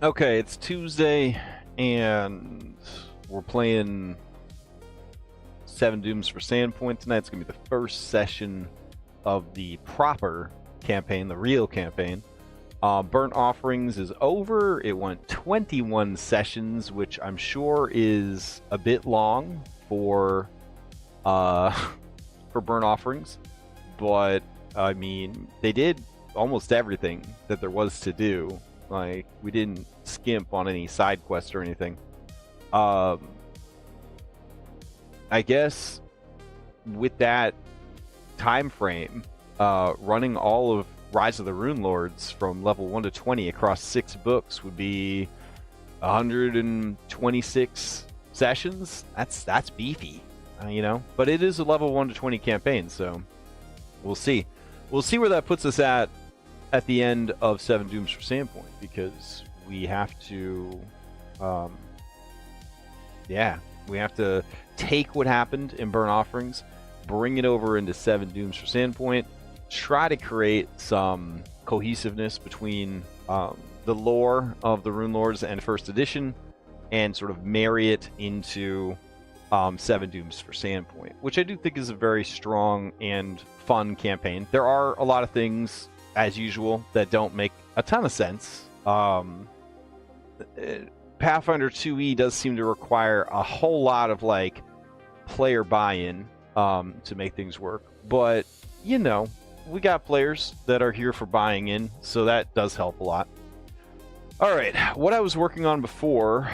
Okay, it's Tuesday, and we're playing Seven Dooms for Sandpoint tonight. It's going to be the first session of the proper campaign, the real campaign. Burnt Offerings is over. It went 21 sessions, which I'm sure is a bit long for for Burnt Offerings. But, I mean, they did almost everything that there was to do. Like, we didn't skimp on any side quests or anything. I guess with that time frame, running all of Rise of the Rune Lords from level 1 to 20 across 6 books would be 126 sessions. That's beefy, you know. But it is a level 1 to 20 campaign, so we'll see. We'll see where that puts us at the end of Seven Dooms for Sandpoint, because we have to, we have to take what happened in Burnt Offerings, bring it over into Seven Dooms for Sandpoint, try to create some cohesiveness between the lore of the Rune Lords and First Edition, and sort of marry it into Seven Dooms for Sandpoint, which I do think is a very strong and fun campaign. There are a lot of things, as usual, that don't make a ton of sense. Pathfinder 2e does seem to require a whole lot of like player buy-in to make things work, but you know, we got players that are here for buying in, so that does help a lot. All right, what I was working on before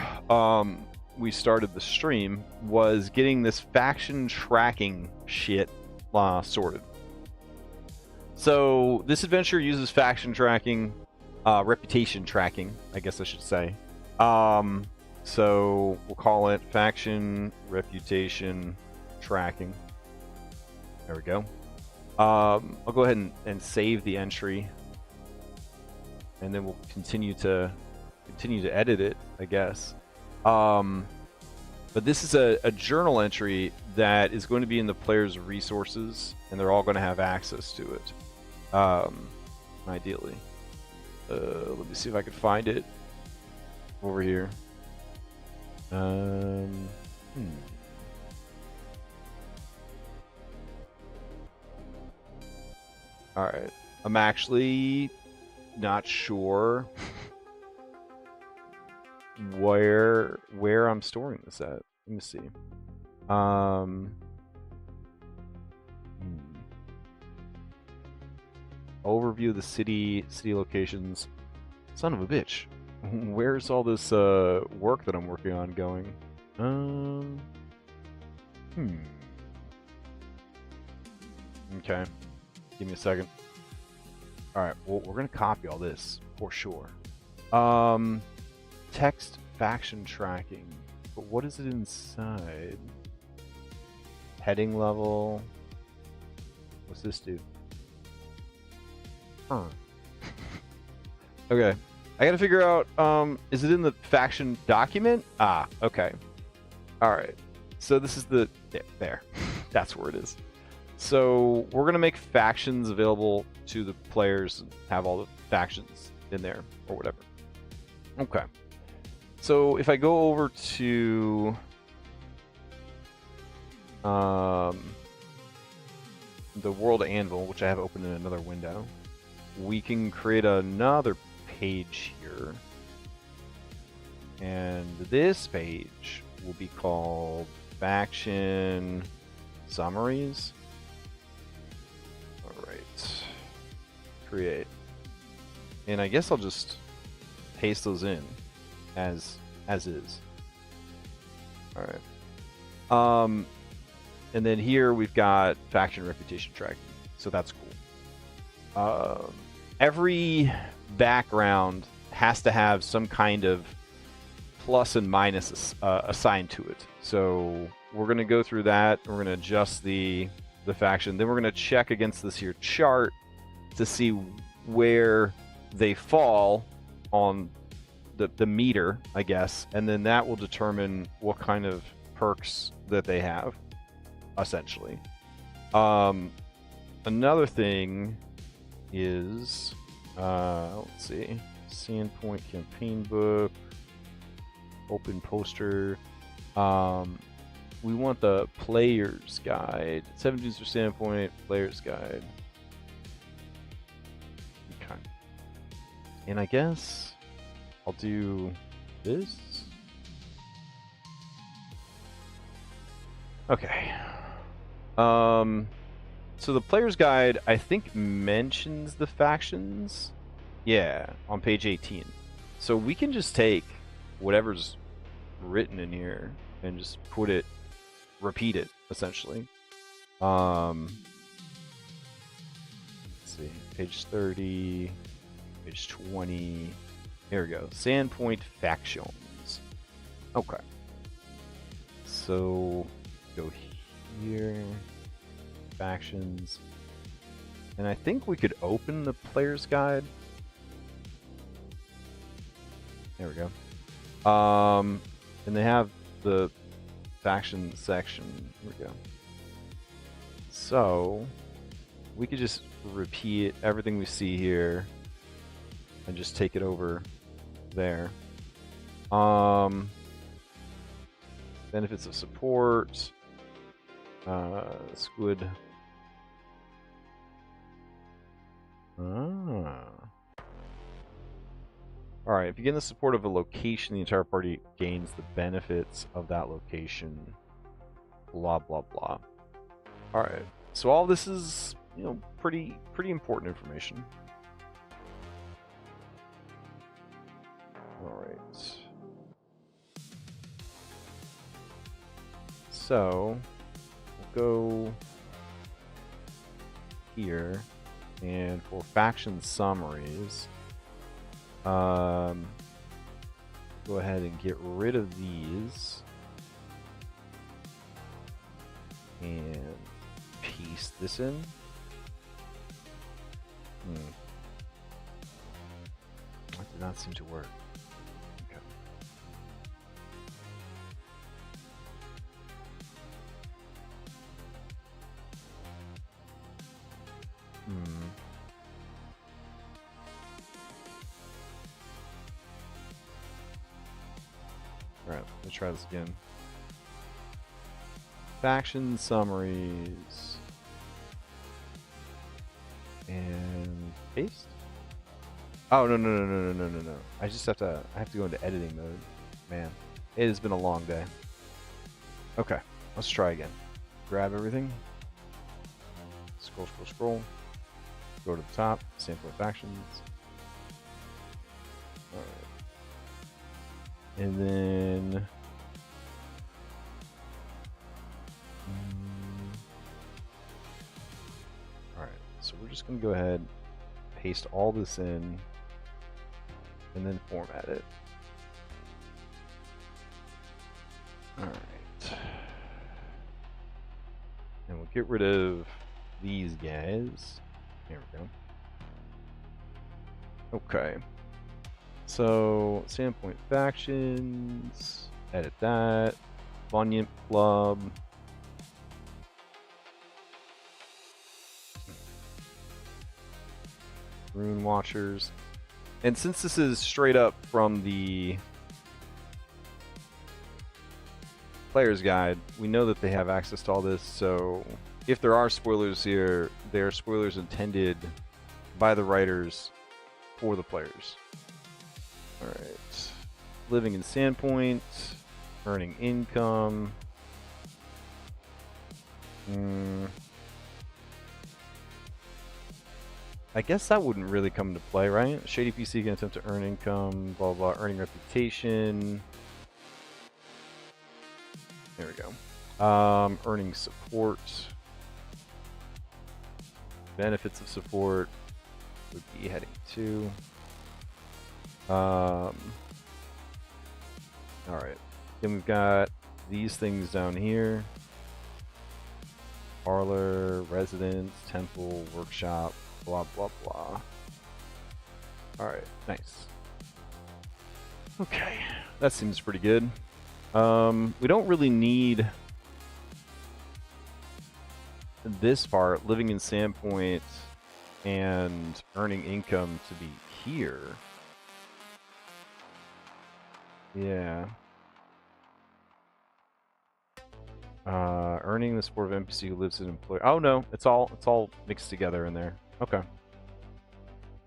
we started the stream was getting this faction tracking shit sorted. So this adventure uses faction tracking, reputation tracking, I guess I should say. So we'll call it faction reputation tracking. There we go. I'll go ahead and save the entry, and then we'll continue to edit it, I guess. But this is a journal entry that is going to be in the player's resources, and they're all going to have access to it. Ideally. Let me see if I can find it over here. Alright. I'm actually not sure where I'm storing this at. Let me see. Overview of the city locations. Son of a bitch. Where's all this work that I'm working on going? Okay. Give me a second. Alright, well, we're going to copy all this for sure. Text faction tracking. But what is it inside? Heading level. What's this do? Huh. Okay. I gotta figure out, is it in the faction document? Ah, okay. Alright. So this is the... There. That's where it is. So we're going to make factions available to the players and have all the factions in there, or whatever. Okay. So if I go over to... the World Anvil, which I have open in another window, we can create another page here, and this page will be called Faction Summaries. Alright, create, and I guess I'll just paste those in as is. Alright, and then here we've got faction reputation tracking, so that's cool. Every background has to have some kind of plus and minus assigned to it. So we're going to go through that. We're going to adjust the faction. Then we're going to check against this here chart to see where they fall on the meter, I guess. And then that will determine what kind of perks that they have, essentially. Another thing is, let's see. Sandpoint campaign book. Open poster. We want the player's guide. 7 dudes for Sandpoint, player's guide. Okay. And I guess I'll do this. Okay. So the player's guide, I think, mentions the factions. Yeah, on page 18. So we can just take whatever's written in here and just repeat it, essentially. Let's see, page 30, page 20. Here we go. Sandpoint factions. Okay. So go here. Factions. And I think we could open the player's guide. There we go. And they have the faction section. Here we go. So we could just repeat everything we see here and just take it over there. Benefits of support. Squid. Alright, if you gain the support of a location, the entire party gains the benefits of that location. Blah, blah, blah. Alright, so all this is, you know, pretty important information. Alright. So, we'll go here. And for faction summaries, go ahead and get rid of these and paste this in. That did not seem to work. Okay. Alright, let's try this again. Faction summaries. And paste? Oh, no. I have to go into editing mode. Man, it has been a long day. Okay, let's try again. Grab everything. Scroll. Go to the top, sample factions. Alright. And then alright, so we're just gonna go ahead, paste all this in, and then format it. Alright. And we'll get rid of these guys. There we go. Okay. So, Sandpoint factions, edit that, Bunyip Club. Rune Watchers. And since this is straight up from the player's guide, we know that they have access to all this, so if there are spoilers here, they are spoilers intended by the writers for the players. Alright. Living in Sandpoint, earning income. I guess that wouldn't really come into play, right? Shady PC can attempt to earn income, blah blah, earning reputation. There we go. Earning support. Benefits of support would be heading 2. Alright. Then we've got these things down here. Parlor, residence, temple, workshop, blah blah blah. Alright, nice. Okay, that seems pretty good. We don't really need this part, living in Sandpoint and earning income, to be here. Yeah. Earning the support of NPC who lives as an employer. Oh no, it's all mixed together in there. Okay.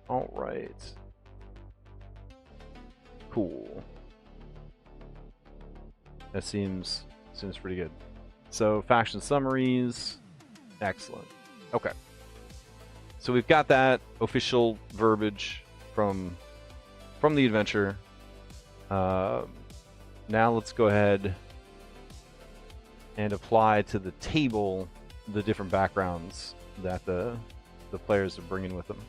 All right. Cool. That seems pretty good. So faction summaries, excellent. Okay. So we've got that official verbiage from the adventure. Now let's go ahead and apply to the table the different backgrounds that the players are bringing with them.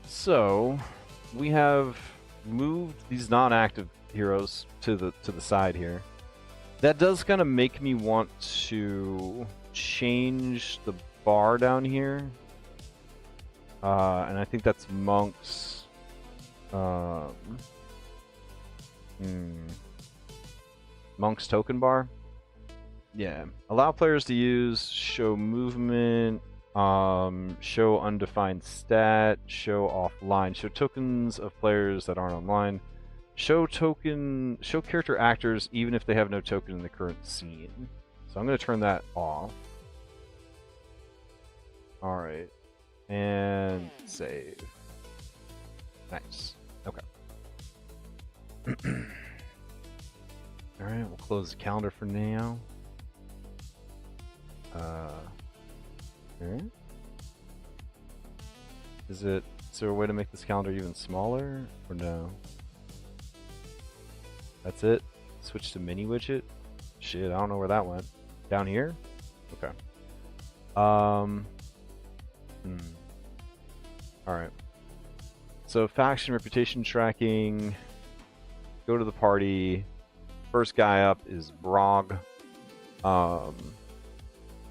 So we have moved these non-active heroes to the side here. That does kind of make me want to change the bar down here, and I think that's monks. Monk's token bar. Yeah. Allow players to use show movement, show undefined stat, show offline, show tokens of players that aren't online, show character actors even if they have no token in the current scene. So I'm going to turn that off. All right. And save. Nice. Okay. All right, we'll close the calendar for now. Okay. Is there a way to make this calendar even smaller, or no? That's it? Switch to mini widget? Shit, I don't know where that went. Down here? Okay. Alright. So faction reputation tracking. Go to the party. First guy up is Brog.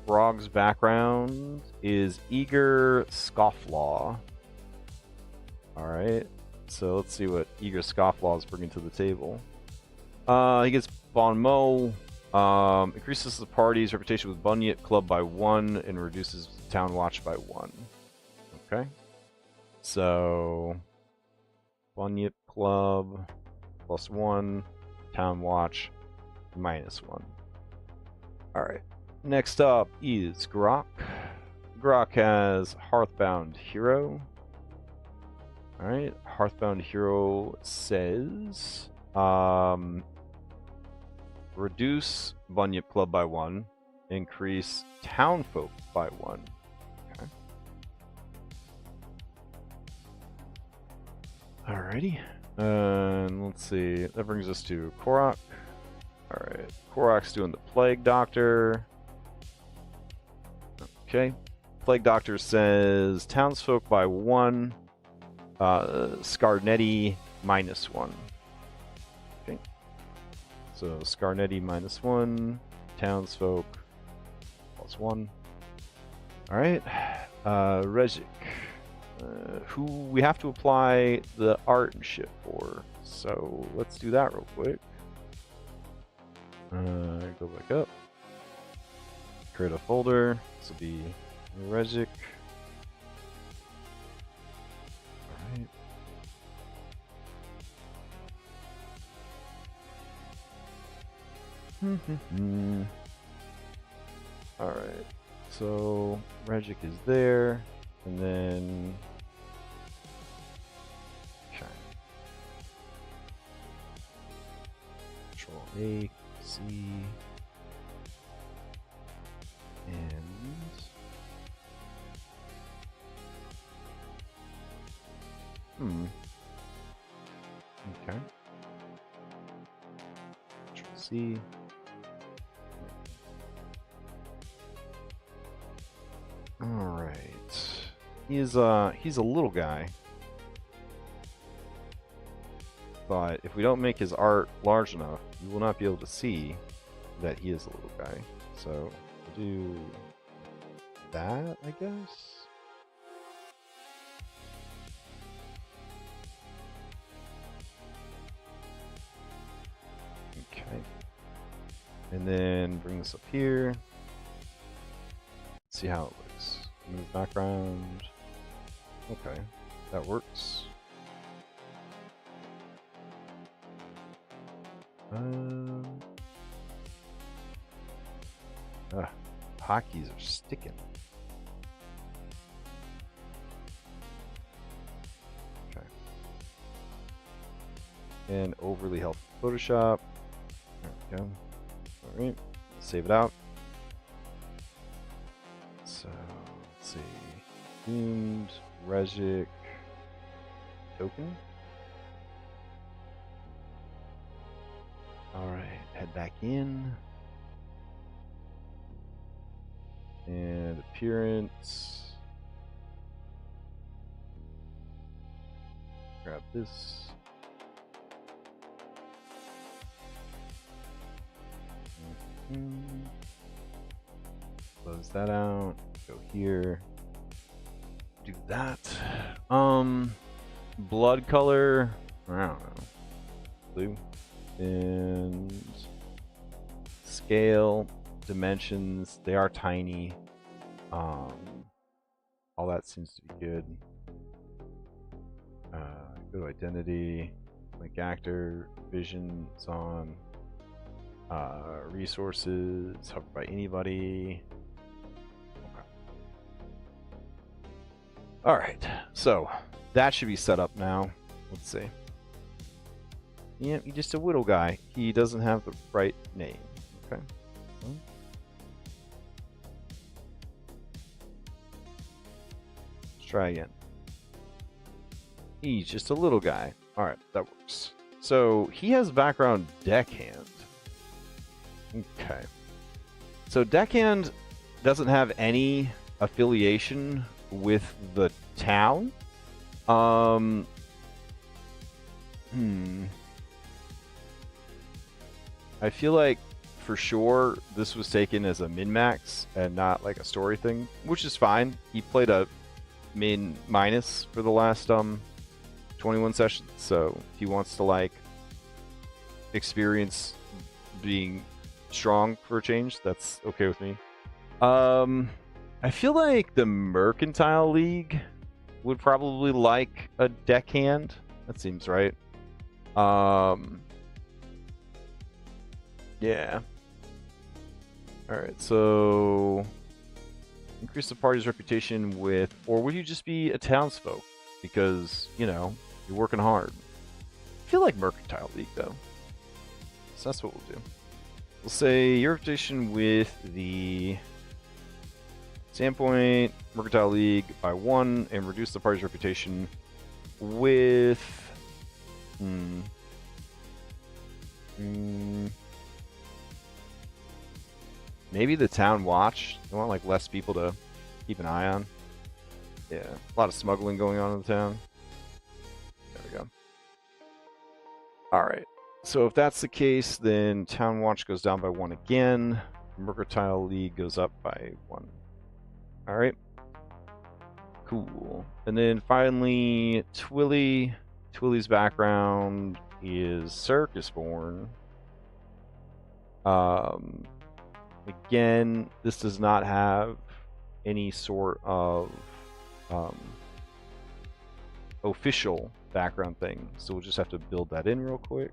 Brog's background is Eager Scofflaw. Alright, so let's see what Eager Scofflaw is bringing to the table. He gets Bon Mo, increases the party's reputation with Bunyip Club by 1 and reduces Town Watch by 1. Okay, so Bunyip Club +1, Town Watch -1. Alright. Next up is Grok. Grok has Hearthbound Hero. Alright, Hearthbound Hero says reduce Bunyip Club by 1, increase Townfolk by 1. Okay. Alrighty. And let's see, that brings us to Korok. Alright, Korok's doing the Plague Doctor. Okay. Plague Doctor says townsfolk by 1, Scarnetti -1. Okay. So Scarnetti -1, townsfolk +1. Alright. Regic, who we have to apply the art and shit for. So let's do that real quick. Go back up. Create a folder. This will be Regic. Alright. Alright. So Regic is there. And then okay. Control A, C. And okay. Control C. All right. He's a little guy, but if we don't make his art large enough, you will not be able to see that he is a little guy. So do that, I guess. Okay. And then bring this up here. See how it looks. Move background. Okay, that works. Hotkeys are sticking. Okay. And overly helpful Photoshop. There we go. All right. Save it out. So let's see. Doomed, Regic, token. All right, head back in. And appearance. Grab this. Close that out. Go here. Do that. Blood color. I don't know. Blue. And scale, dimensions. They are tiny. All that seems to be good. Go to identity. Like actor. Vision is on. Resources. Hover by anybody. All right, so that should be set up now. Let's see. Yeah, he's just a whittle guy. He doesn't have the right name. Okay. Well. Let's try again. He's just a little guy. All right, that works. So he has background deckhand. Okay. So deckhand doesn't have any affiliation with the town. I feel like for sure this was taken as a min-max and not like a story thing, which is fine. He played a min-minus for the last 21 sessions, so if he wants to like experience being strong for a change, that's okay with me. I feel like the Mercantile League would probably like a deckhand. That seems right. Yeah. Alright, so increase the party's reputation with, or would you just be a townsfolk? Because, you know, you're working hard. I feel like Mercantile League though. So that's what we'll do. We'll say your reputation with the Sandpoint, Mercantile League by 1, and reduce the party's reputation with... maybe the Town Watch. I want like less people to keep an eye on. Yeah, a lot of smuggling going on in the town. There we go. Alright, so if that's the case, then Town Watch goes down by 1 again. Mercantile League goes up by 1. Alright. Cool. And then finally, Twilly. Twilly's background is Circus Born. Again, this does not have any sort of official background thing, so we'll just have to build that in real quick.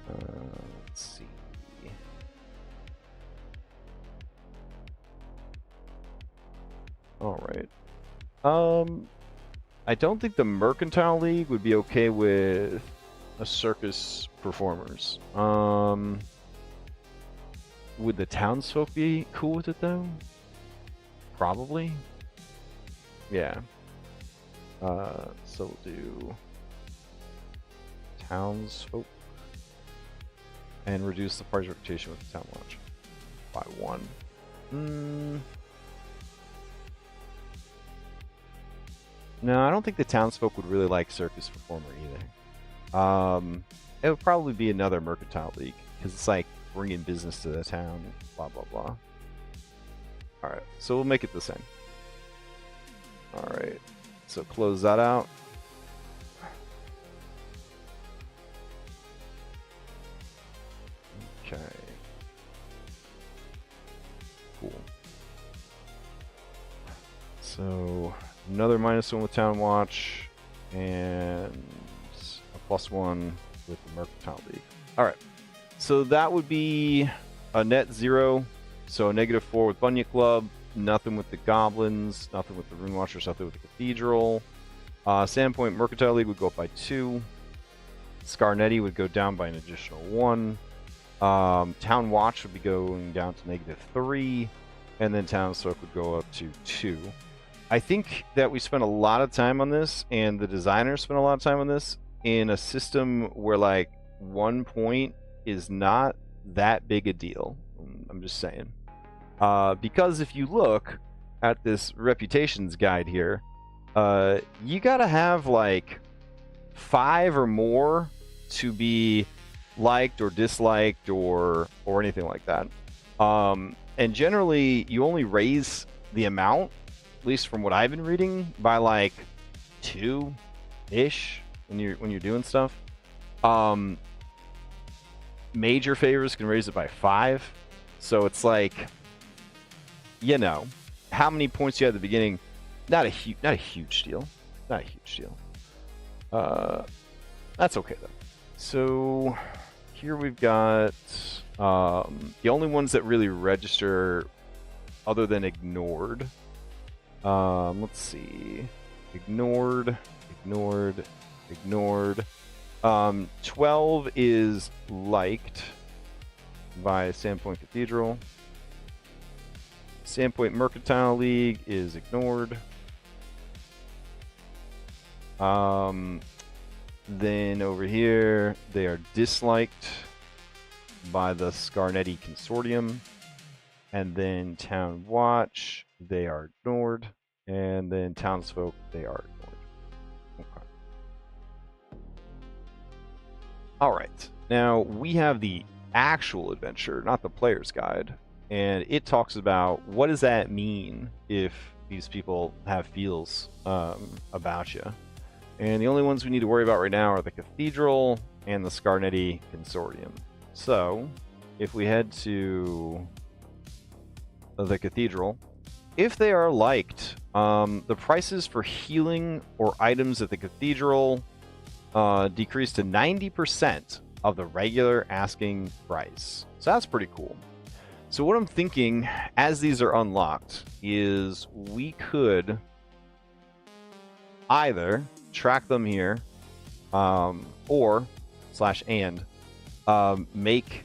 Let's see. All right. I don't think the Mercantile League would be okay with a circus performers. Would the townsfolk be cool with it though? Probably. Yeah. So we'll do townsfolk and reduce the party's reputation with the Town Watch by 1. No, I don't think the townsfolk would really like circus performer either. It would probably be another Mercantile League because it's like bringing business to the town, blah blah blah. All right, so we'll make it the same. All right, so close that out. Okay. Cool. So another -1 with Town Watch and a +1 with the Mercantile League. All right, so that would be a net 0. So a -4 with Bunya Club, nothing with the Goblins, nothing with the Rune Watchers, nothing with the Cathedral. Sandpoint Mercantile League would go up by 2. Scarnetti would go down by an additional 1. Town Watch would be going down to -3. And then Townsfolk would go up to 2. I think that we spent a lot of time on this, and the designers spent a lot of time on this, in a system where, like, 1 point is not that big a deal. I'm just saying. Because if you look at this reputations guide here, you gotta have, like, 5 or more to be liked or disliked or anything like that. And generally, you only raise the amount, at least from what I've been reading, by like 2-ish when you're doing stuff. Major favors can raise it by 5, so it's like, you know, how many points you had at the beginning? Not a huge deal. Not a huge deal. That's okay though. So here we've got the only ones that really register other than ignored. Let's see. Ignored. 12 is liked by Sandpoint Cathedral. Sandpoint Mercantile League is ignored. Then over here, they are disliked by the Scarnetti Consortium. And then Town Watch, they are ignored. And then Townsfolk, they are ignored. Okay. Alright, now we have the actual adventure, not the player's guide. And it talks about what does that mean if these people have feels about you. And the only ones we need to worry about right now are the Cathedral and the Scarnetti Consortium. So, if we head to the Cathedral, if they are liked, the prices for healing or items at the Cathedral decrease to 90% of the regular asking price. So that's pretty cool. So what I'm thinking, as these are unlocked, is we could either track them here, or make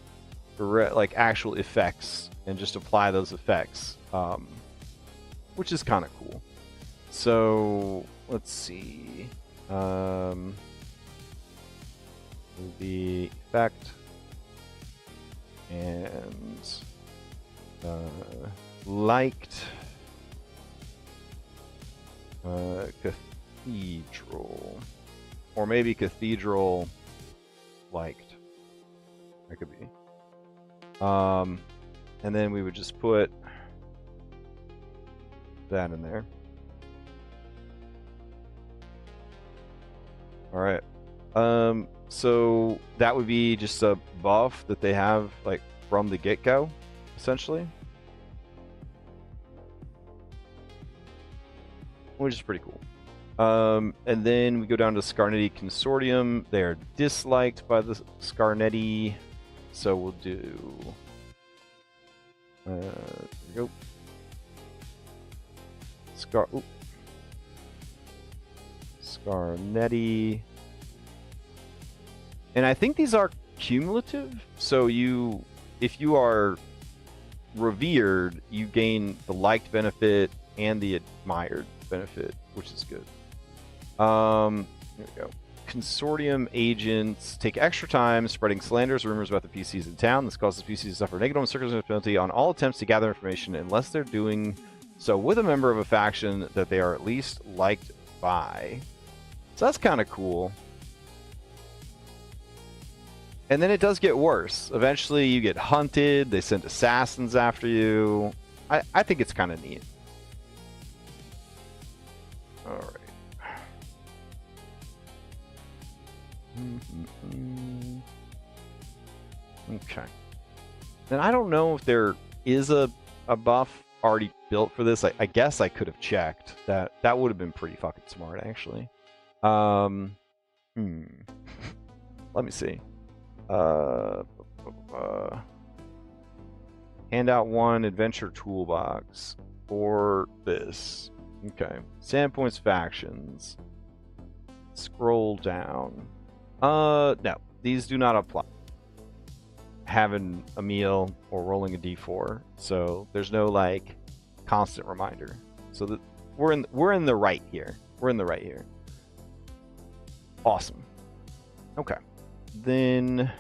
like actual effects and just apply those effects, which is kind of cool. So let's see, the effect and liked Cathedral, or maybe Cathedral liked. That could be. And then we would just put that in there. All right. So that would be just a buff that they have like from the get-go, essentially, which is pretty cool. And then we go down to Scarnetti Consortium. They are disliked by the Scarnetti, so we'll do. There we go. Scarnetti. And I think these are cumulative. So if you are revered, you gain the liked benefit and the admired benefit, which is good. Here we go. Consortium agents take extra time spreading slanders, rumors about the PCs in town. This causes PCs to suffer negative circumstance penalty on all attempts to gather information unless they're doing so with a member of a faction that they are at least liked by. So that's kind of cool. And then it does get worse. Eventually you get hunted, they send assassins after you. I think it's kind of neat. Alright. Okay. Then I don't know if there is a buff already built for this. I guess I could have checked. That would have been pretty fucking smart, actually. let me see. Handout 1 adventure toolbox for this. Okay. Sandpoint's factions. Scroll down. No, these do not apply. Having a meal or rolling a d4, so there's no like constant reminder. So that we're in the right here. We're in the right here. Awesome. Okay. Then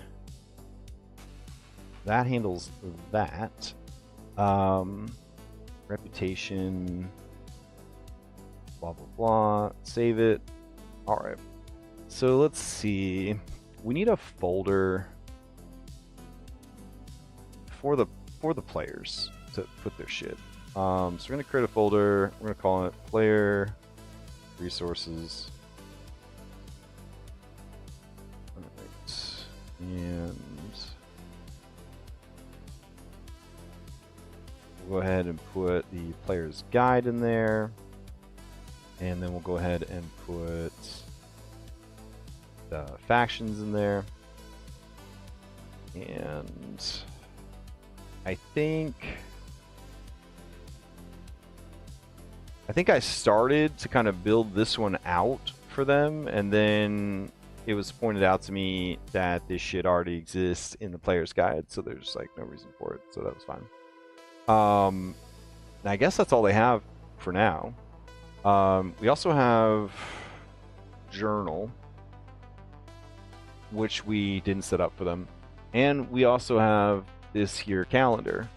that handles that. Reputation. Blah blah blah. Save it. All right. So let's see. We need a folder for the players to put their shit. So we're gonna create a folder. We're gonna call it player resources. All right. And we'll go ahead and put the player's guide in there. And then we'll go ahead and put the factions in there. And I think I started to kind of build this one out for them, and then it was pointed out to me that this shit already exists in the player's guide, so there's like no reason for it, so that was fine. I guess that's all they have for now. We also have journal, which we didn't set up for them, and we also have this here calendar,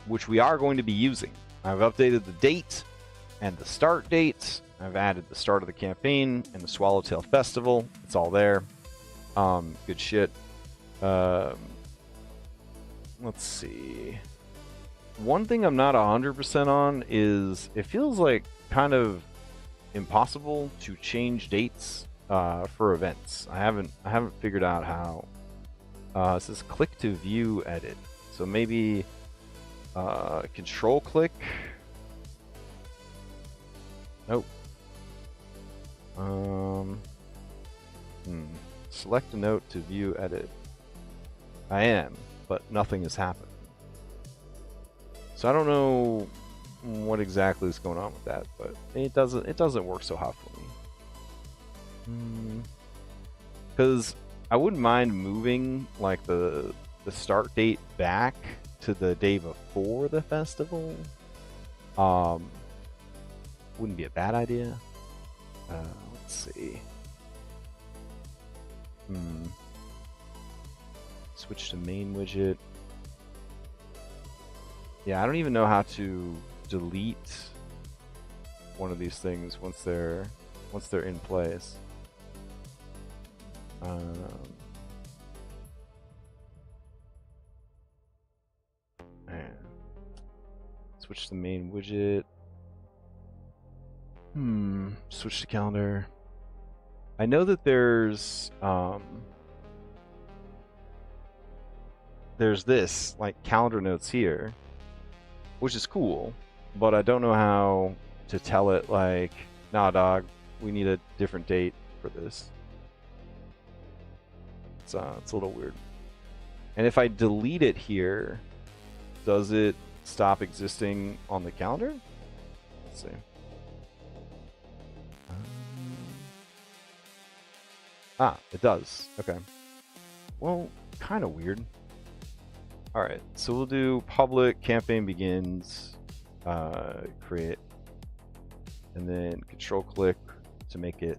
which we are going to be using. I've updated the date and the start date. I've added the start of the campaign and the Swallowtail Festival. It's all there. Good shit. Let's see. One thing I'm not 100% on is it feels like kind of impossible to change dates for events. I haven't figured out how. It says click to view edit. So maybe control click. Nope. Select a note to view edit. I am, but nothing has happened. So I don't know what exactly is going on with that, but it doesn't work so hot for me. Because I wouldn't mind moving like the start date back to the day before the festival. Wouldn't be a bad idea. Let's see. Switch to main widget. Yeah, I don't even know how to delete one of these things once they're in place. Switch to the main widget. Switch to calendar. I know that there's this like calendar notes here, which is cool, but I don't know how to tell it like, nah dog, we need a different date for this. It's a little weird. And if I delete it here, does it stop existing on the calendar? Let's see. It does. Okay. Well, kind of weird. Alright, so we'll do public campaign begins, create, and then control click to make it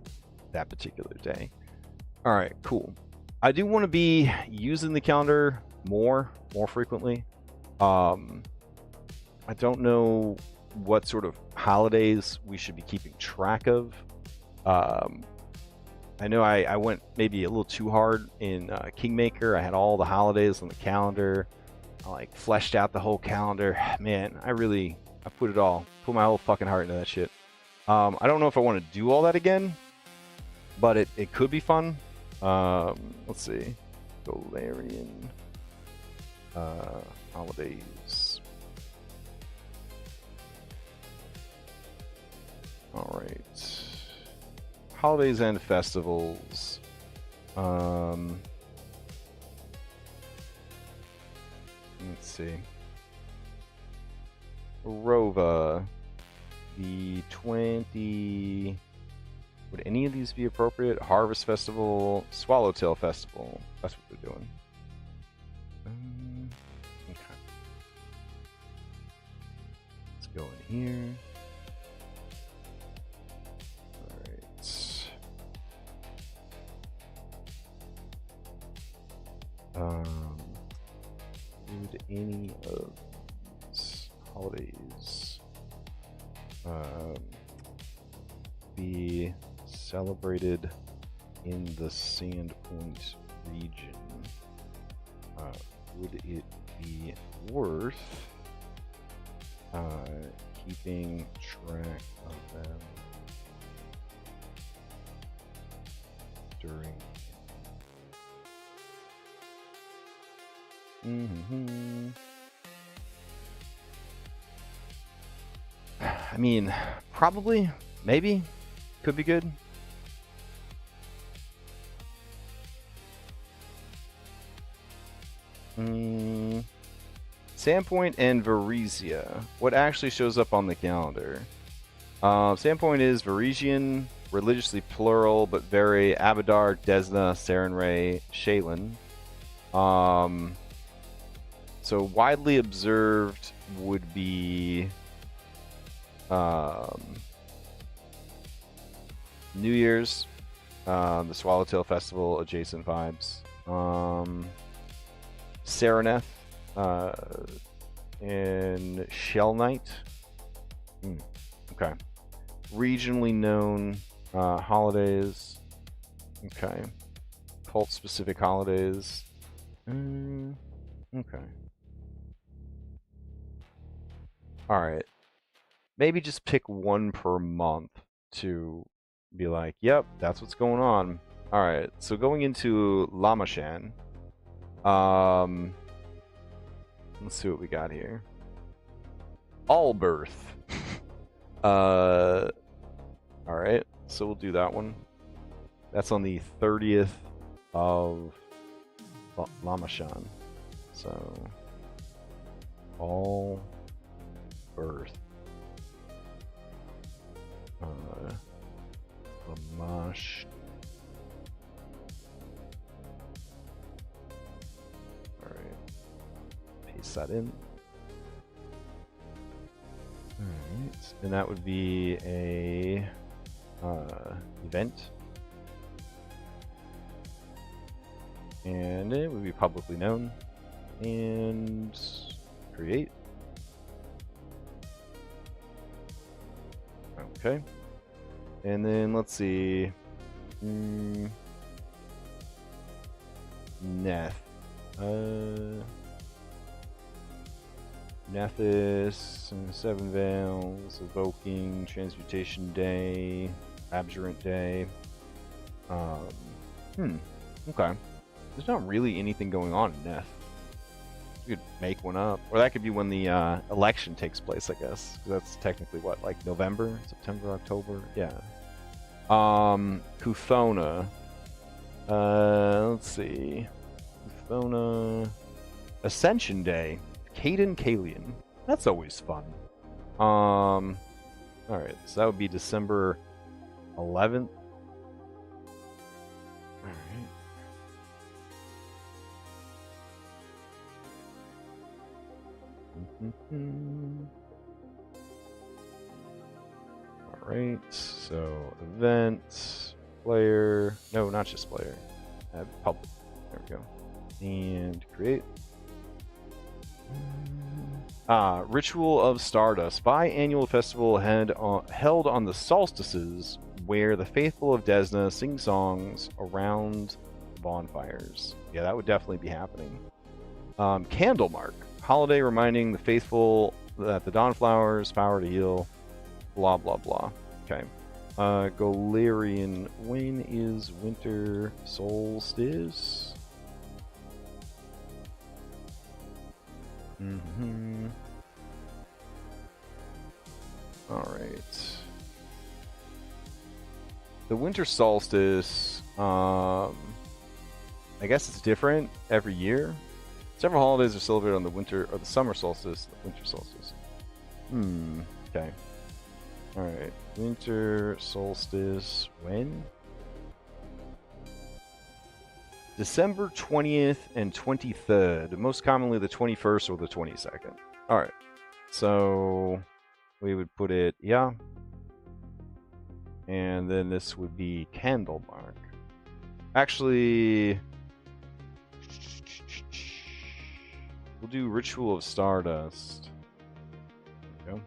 that particular day. Alright, cool. I do want to be using the calendar more frequently. I don't know what sort of holidays we should be keeping track of. I know I went maybe a little too hard in Kingmaker. I had all the holidays on the calendar. I like fleshed out the whole calendar. Man, I put my whole fucking heart into that shit. I don't know if I want to do all that again, but it could be fun. Let's see. Galarian holidays. All right. Holidays and festivals. Let's see. Rova, the 20. Would any of these be appropriate? Harvest Festival, Swallowtail Festival. That's what we're doing. Okay. Let's go in here. All right. Would any of these holidays be celebrated in the Sandpoint region? Would it be worth keeping track of them during? I mean, probably, maybe, could be good. Sandpoint and Varisia. What actually shows up on the calendar? Sandpoint is Varisian, religiously plural, but very Abadar, Desna, Sarenrae, Shaylin. So widely observed would be New Year's, the Swallowtail Festival, adjacent vibes. Sareneth, and Shell Night. Okay. Regionally known holidays. Okay. Cult-specific holidays. Okay. Alright. Maybe just pick one per month to be like, yep, that's what's going on. Alright, so going into Lamashan. Let's see what we got here. Allbirth. Alright, so we'll do that one. That's on the 30th of Lamashan. So, Allbirth. Lamash. Alright. Paste that in. Alright. And that would be a event. And it would be publicly known. And create. Okay. And then let's see. Neth. Nethys, Seven Veils, Evoking, Transmutation Day, Abjurant Day. Okay. There's not really anything going on in Neth. You could make one up. Or that could be when the election takes place, I guess. 'Cause that's technically what, like November, September, October? Yeah. Kuthona. Let's see. Kuthona. Ascension Day. Caden Kalian. That's always fun. Alright, so that would be December 11th. Alright. Alright, so event, player, no, not just player, public, there we go, and create. Ritual of Stardust, biannual festival held on the solstices where the faithful of Desna sing songs around bonfires. Yeah, that would definitely be happening. Candlemark, holiday reminding the faithful that the dawnflower's power to heal, blah, blah, blah. Okay. Golarian, when is winter solstice? Alright. The winter solstice, I guess it's different every year. Several holidays are celebrated on the winter or the summer solstice, the winter solstice. Okay. All right. Winter solstice when? December 20th and 23rd. Most commonly the 21st or the 22nd. All right. So we would put it, yeah. And then this would be candle mark. Actually, we'll do Ritual of Stardust. There we go.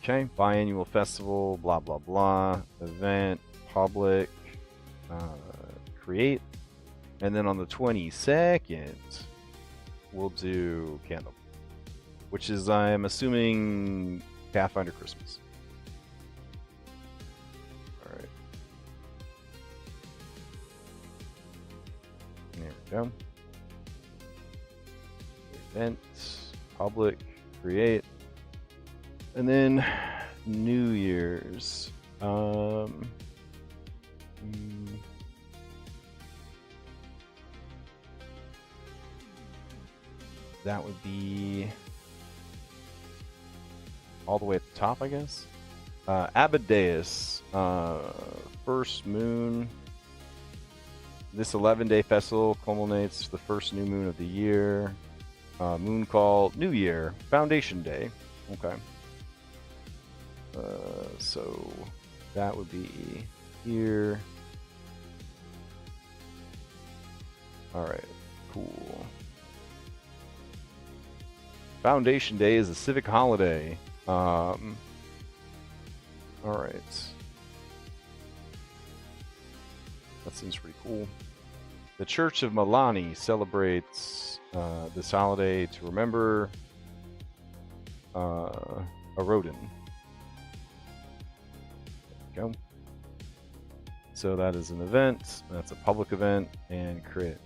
Okay, biannual festival, blah, blah, blah. Event, public, create. And then on the 22nd, we'll do candle, which is, I'm assuming, Pathfinder Christmas. All right. There we go. Event, public, create. And then New Year's. That would be all the way at the top, I guess. Abadeus, first moon. This 11-day festival culminates the first new moon of the year. Moon call, New Year, Foundation Day. Okay. So that would be here. All right, cool. Foundation Day is a civic holiday. All right. That seems pretty cool. The Church of Milani celebrates this holiday to remember Arodin. There we go. So that is an event. That's a public event and create.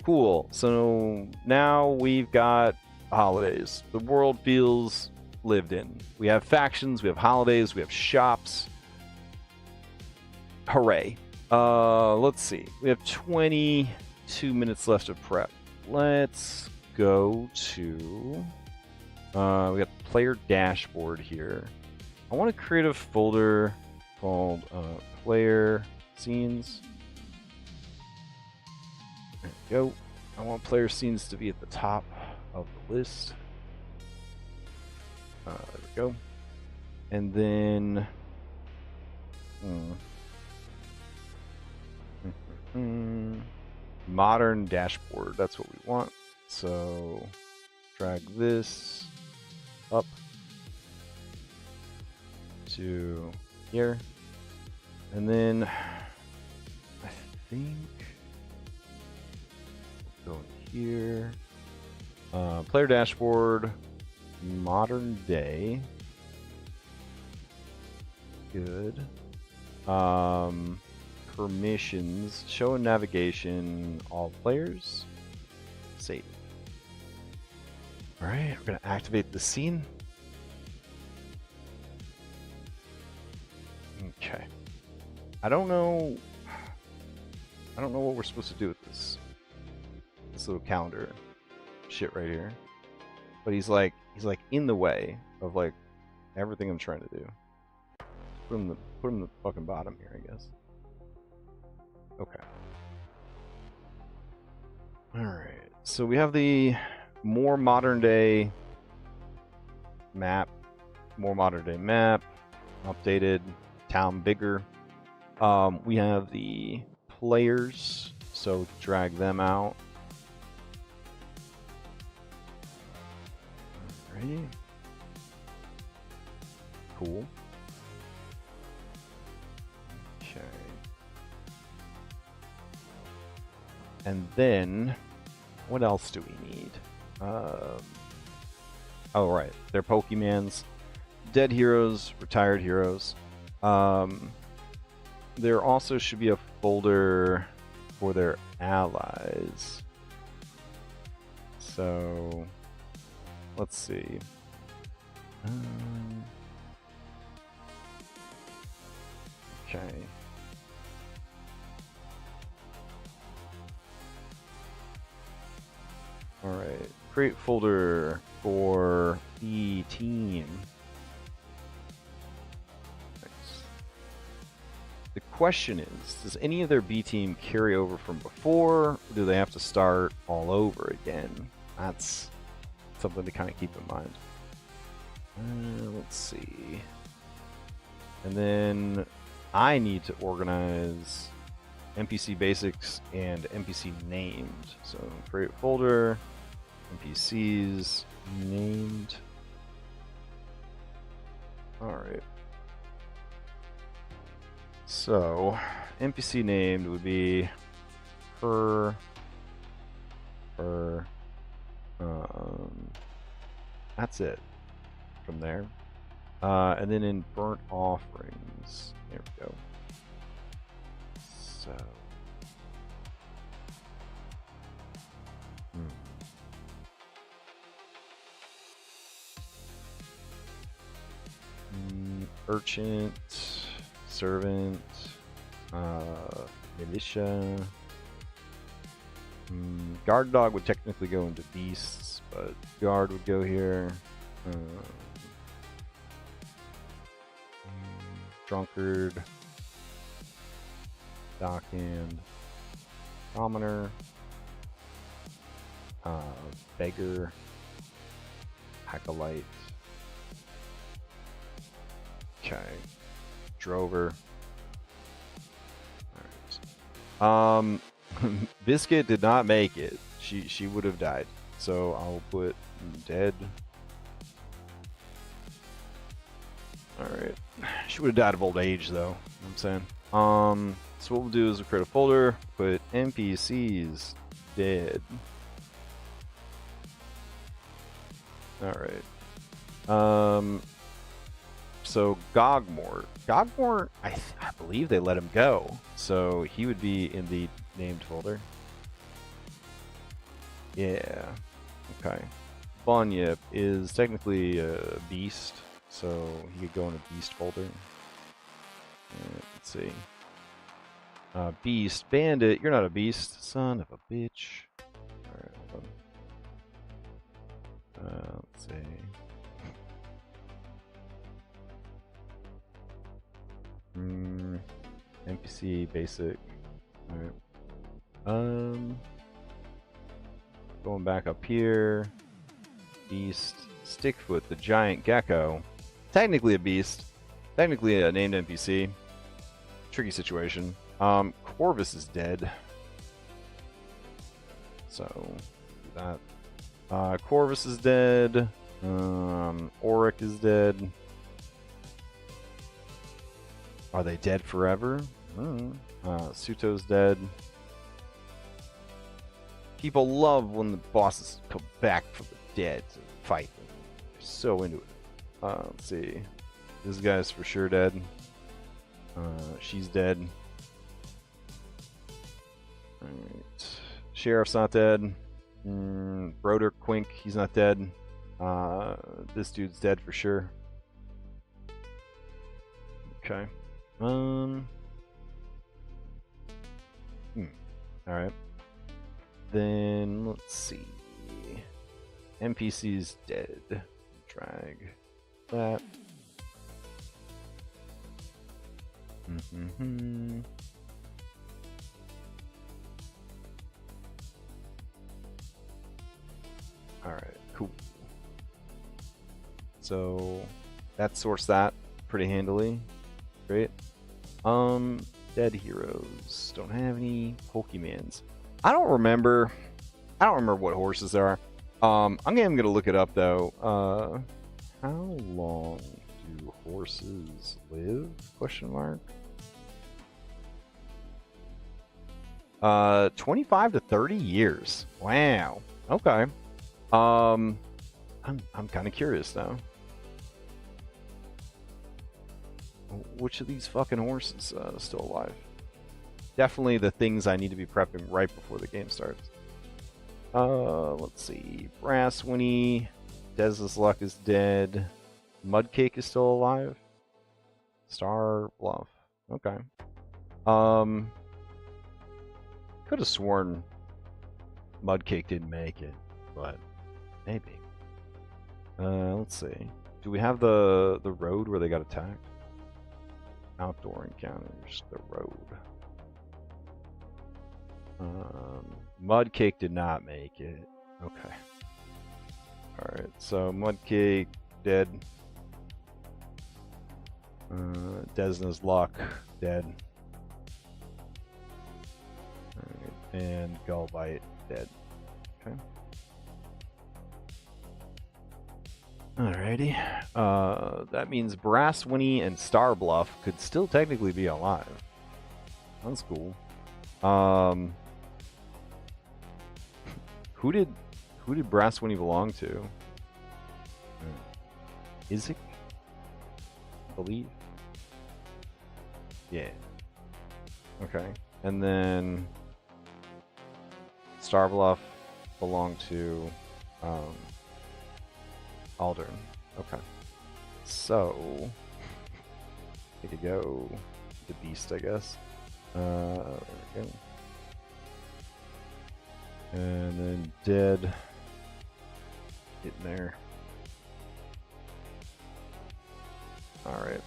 Cool. So now we've got holidays. The world feels lived in. We have factions, we have holidays, we have shops. Hooray. Let's see. We have 22 minutes left of prep. Let's go to we got the player dashboard here. I want to create a folder called player scenes. There we go. I want player scenes to be at the top of the list. There we go. And then modern dashboard. That's what we want. So drag this up to here. And then I think we'll go in here. Player dashboard, modern day. Good. Permissions, show and navigation, all players. Save. All right, we're gonna activate the scene. Okay. I don't know what we're supposed to do with this little calendar shit right here. But he's like in the way of like everything I'm trying to do. Put him the fucking bottom here, I guess. Okay. Alright. So we have the more modern day map. More modern day map. Updated. Town bigger. We have the players. So drag them out. Alrighty. Cool. Okay. And then, what else do we need? Oh, right. They're Pokemans. Dead heroes, retired heroes. There also should be a folder for their allies. So, let's see. Okay. Alright. Create folder for the team. Nice. The question is, does any of their B team carry over from before, or do they have to start all over again? That's something to kind of keep in mind. Let's see. And then I need to organize NPC basics and NPC named. So create folder, NPCs named. Alright. So NPC named would be that's it from there. And then in burnt offerings, there we go. So, urchin, servant, militia. Guard dog would technically go into beasts, but guard would go here. Drunkard, dockhand, commoner, beggar, acolyte. Okay, drover. All right. Biscuit did not make it. She would have died. So I'll put dead. Alright. She would have died of old age though. You know what I'm saying? So what we'll do is we'll create a folder, put NPCs dead. Alright. So Gogmort. Gogmort, I believe they let him go. So he would be in the named folder. Yeah. Okay. Bunyip is technically a beast, so he could go in a beast folder. Let's see. Beast, bandit, you're not a beast, son of a bitch. Alright, hold on. Let's see. NPC basic. Alright. Going back up here. Beast. Stickfoot, the giant gecko. Technically a beast. Technically a named NPC. Tricky situation. Corvus is dead. So, do that. Corvus is dead. Auric is dead. Are they dead forever? Suto's dead. People love when the bosses come back from the dead to fight them. They're so into it. Let's see. This guy's for sure dead. She's dead. Alright. Sheriff's not dead. Broder Quink, he's not dead. This dude's dead for sure. Okay. Alright. Then, let's see. NPC's dead. Drag that. Alright, cool. So, that sorts that pretty handily. Great. Dead heroes. Don't have any Pokemans. I don't remember what horses there are. I'm gonna look it up though. How long do horses live? Question mark. 25 to 30 years. Wow. Okay. I'm kind of curious now. Which of these fucking horses still alive? Definitely the things I need to be prepping right before the game starts. Let's see. Brass Winnie. Desless Luck is dead. Mudcake is still alive. Star Bluff. Okay. Could have sworn Mudcake didn't make it, but maybe. Let's see. Do we have the road where they got attacked? Outdoor encounters, the road. Mudcake did not make it. Okay. Alright, so Mudcake dead. Desna's luck dead. Alright, and Gullbite dead. Okay. Alrighty. That means Brasswinny and Starbluff could still technically be alive. That's cool. Who did Brasswinny belong to? Isaac? I believe. Yeah. Okay. And then Starbluff belonged to Aldern. Okay. So we could go the Beast, I guess. There we go. And then Dead. Getting there. Alright.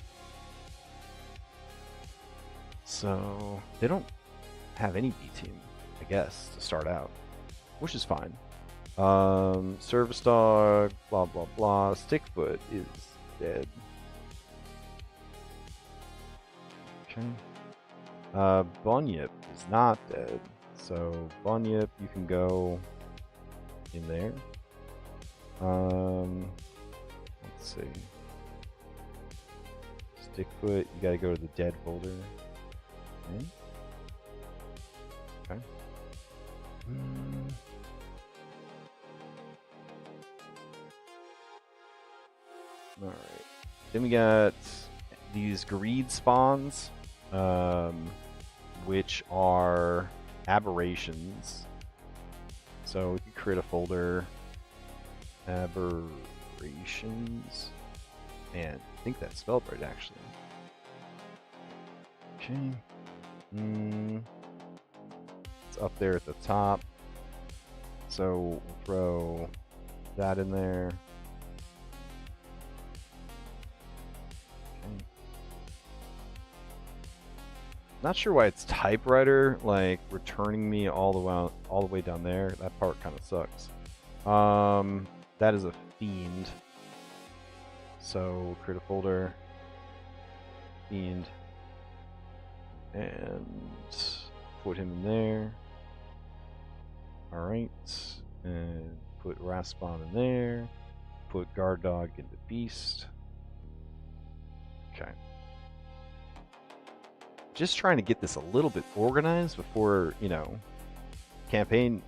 So they don't have any B team, I guess, to start out, which is fine. Service Dog, blah blah blah. Stickfoot is dead. Okay. Bunyip is not dead, so Bunyip, you can go in there. Let's see. Stickfoot, you gotta go to the dead folder. Okay. Alright. Then we got these greed spawns, which are aberrations. So we can create a folder. Aberrations. And I think that's spelled right, actually. Okay. It's up there at the top. So we'll throw that in there. Okay. Not sure why it's typewriter, like returning me all the way down there. That part kind of sucks. That is a fiend. So create a folder. Fiend. And put him in there. Alright. And put Raspon in there. Put Guard Dog into Beast. Okay. Just trying to get this a little bit organized before, you know, campaign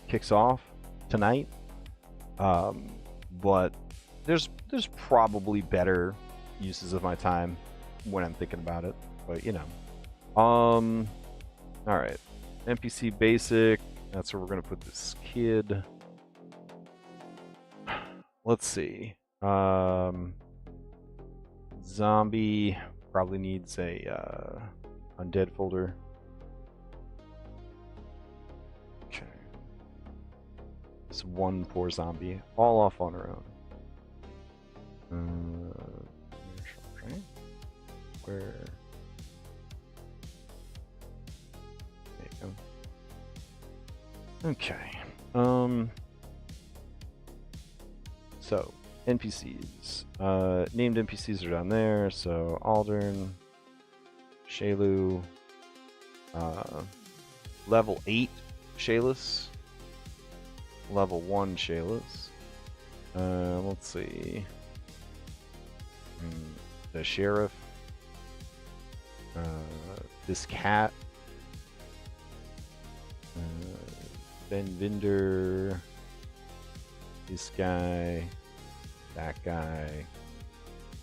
kicks off tonight. But there's probably better uses of my time when I'm thinking about it. But you know. Alright. NPC basic. That's where we're gonna put this kid. Let's see. Zombie probably needs a undead folder. Okay. This one poor zombie, all off on her own. Okay. Where? There you go. Okay. So NPCs. Named NPCs are down there. So Aldern, Shalu, level 8 Shayless, level 1 Shayless. Let's see. The Sheriff. This cat. Ben Vinder. This guy. That guy.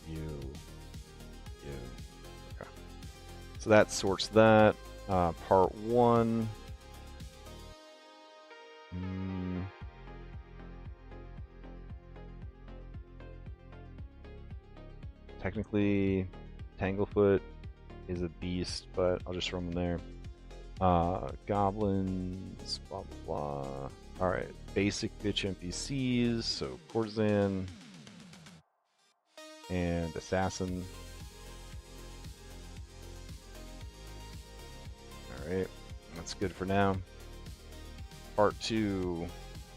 You. Okay. So that sorts that. Part 1. Technically, Tanglefoot is a beast, but I'll just run them there. Goblins, blah blah blah. All right, basic bitch NPCs. So courtesan and assassin. All right, that's good for now. Part 2,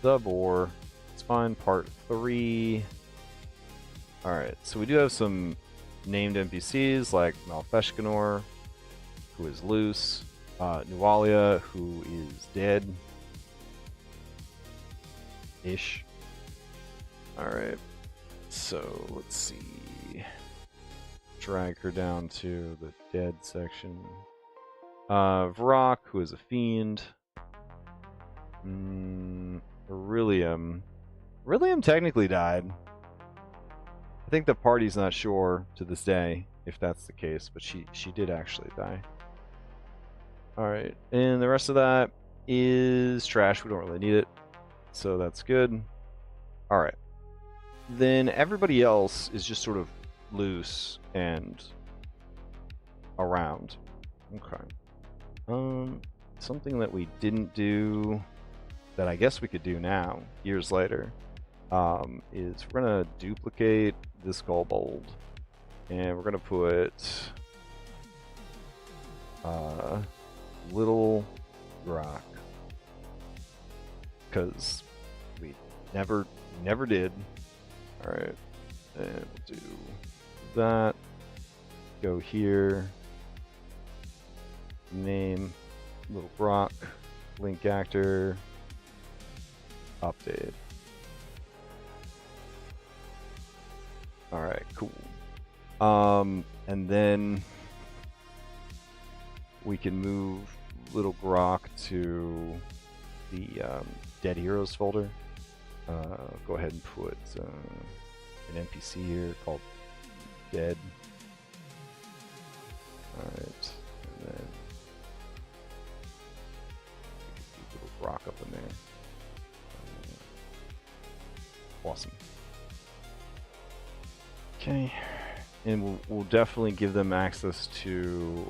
the boar. It's fine. Part 3. All right, so we do have some named NPCs like Malfeshkanor, who is loose. Nualia, who is dead-ish. Alright, so let's see. Drag her down to the dead section. Vrock, who is a fiend. Aurelium. Aurelium technically died. I think the party's not sure to this day if that's the case, but she did actually die. Alright, and the rest of that is trash. We don't really need it, so that's good. Alright. Then everybody else is just sort of loose and around. Okay. Something that we didn't do that I guess we could do now, years later, is we're going to duplicate this kobold, and we're going to put Little Rock, because we never did. All right, and we'll do that. Go here. Name Little Rock. Link actor. Update. All right, cool. And then we can move Little Grok to the Dead Heroes folder. Go ahead and put an NPC here called Dead. Alright, and then Little Grok up in there. Awesome. Okay. And we'll definitely give them access to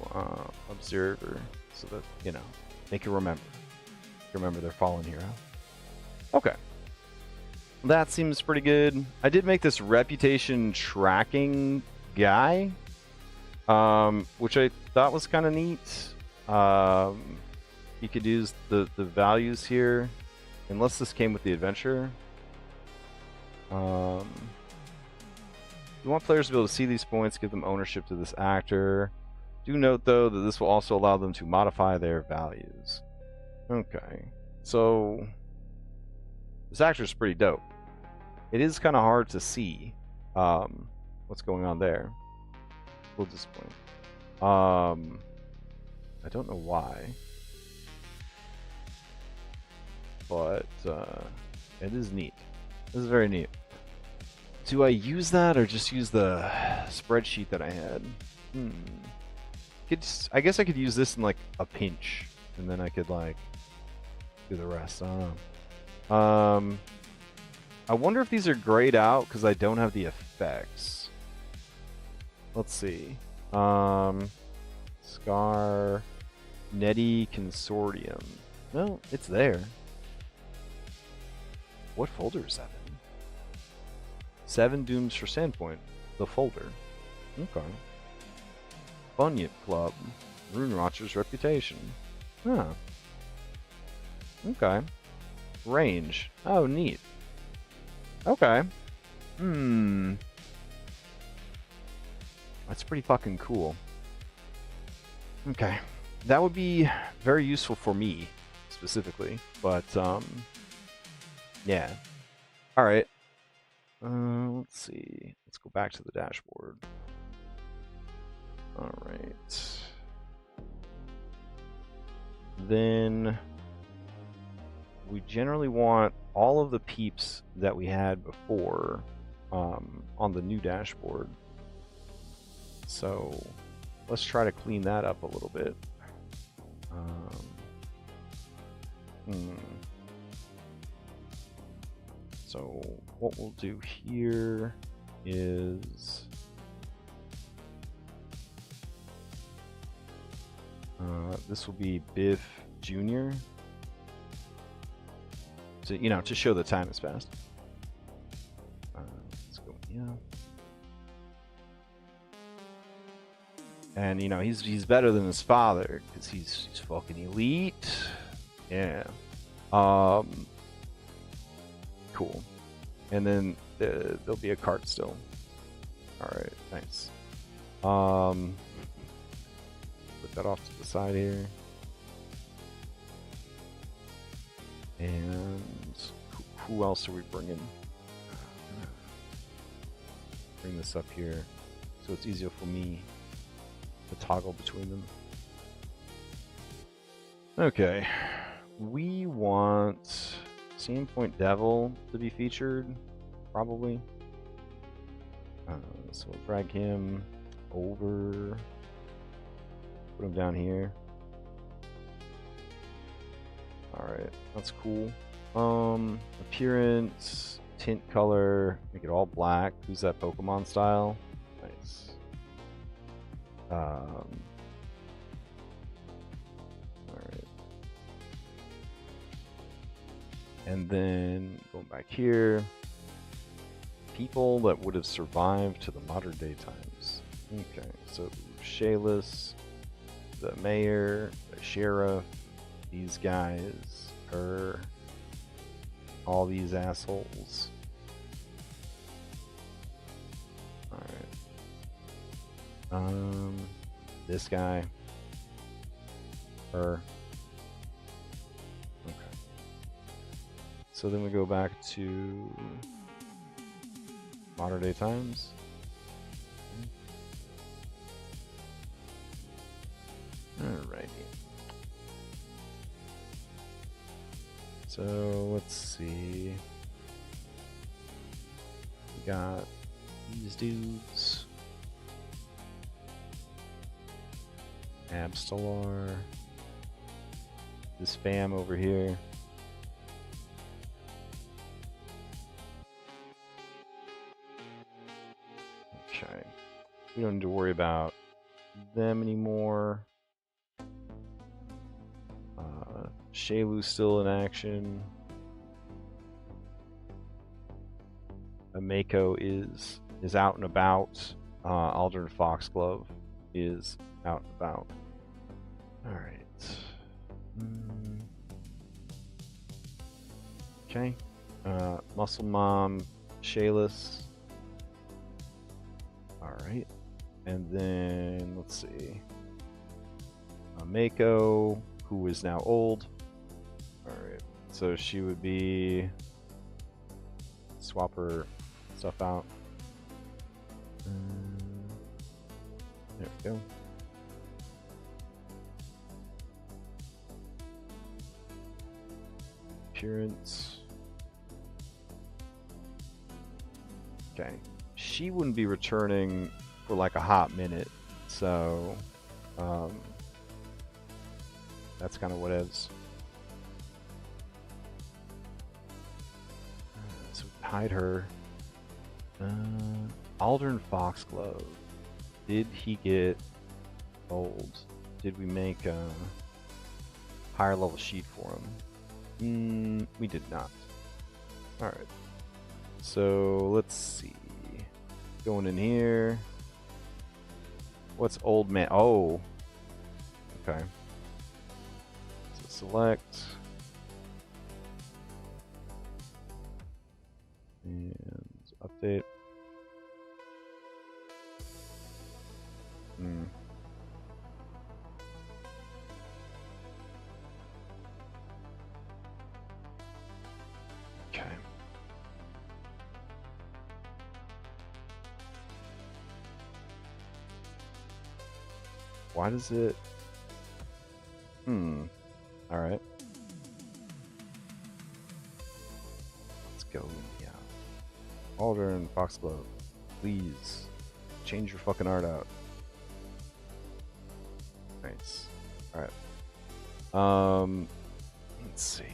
Observer, so that, you know, they can remember their fallen hero. Okay. That seems pretty good. I did make this reputation tracking guy, which I thought was kind of neat. You could use the values here, unless this came with the adventure. You want players to be able to see these points, give them ownership to this actor. Do note, though, that this will also allow them to modify their values. Okay, so this actor is pretty dope. It is kind of hard to see what's going on there. Full display. I don't know why, but it is neat. This is very neat. Do I use that or just use the spreadsheet that I had? I guess I could use this in like a pinch, and then I could like do the rest. I don't know. I wonder if these are grayed out because I don't have the effects. Let's see. Scar, Netty Consortium. No, it's there. What folder is that in? 7 Dooms for Sandpoint, the folder. Okay. Bunyip Club, Rune Watcher's Reputation. Huh. Okay. Range. Oh, neat. Okay. That's pretty fucking cool. Okay. That would be very useful for me, specifically. But, yeah. Alright. Let's see. Let's go back to the dashboard. Alright. Then we generally want all of the peeps that we had before on the new dashboard. So let's try to clean that up a little bit. So what we'll do here is This will be Biff Jr. So, you know, to show the time has passed. Let's go, yeah. And, you know, he's better than his father, because he's fucking elite. Yeah. Cool. And then there'll be a cart still. Alright, nice. Put that off to the side here. And who else are we bringing? Bring this up here so it's easier for me to toggle between them. Okay, we want Sandpoint Devil to be featured, probably. So we'll drag him over, put him down here. Alright, that's cool. Appearance, tint color, make it all black. Who's that Pokemon style? Nice. Alright. And then going back here, people that would have survived to the modern day times. Okay, so Shayless, the mayor, the sheriff, these guys, her, all these assholes. Alright. This guy, her. Okay. So then we go back to modern day times. Alrighty. So let's see. We got these dudes. Abstellar. This fam over here. Okay. We don't need to worry about them anymore. Shaylu's still in action. Mako is out and about. Aldrin Foxglove is out and about. Alright. Okay. Muscle Mom, Shayless. Alright. And then, let's see. Mako, who is now old. Alright. So she would be... Swap her stuff out. There we go. Appearance. Okay. She wouldn't be returning for like a hot minute, so that's kind of what it is. So hide her. Aldrin Foxglove. Did he get old? Did we make a higher level sheet for him? We did not. Alright. So let's see. Going in here. What's old man? Oh. Okay. So select. And update. Okay. Why does it... Alright. Let's go. Yeah. Alder and Foxglove, please change your fucking art out. Nice. Alright. Let's see.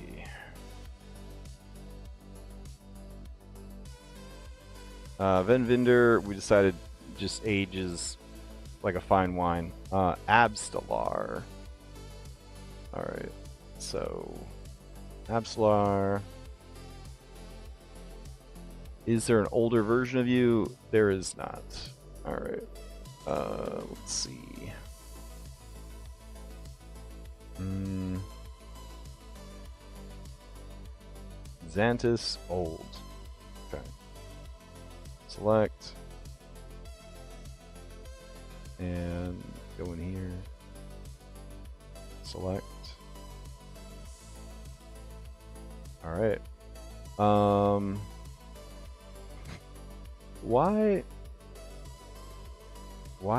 Venvinder, we decided just ages like a fine wine. Abstellar. All right. So, Absolar. Is there an older version of you? There is not. All right. Let's see. Xantus, old. Okay. Select. And go in here. Select. All right. Why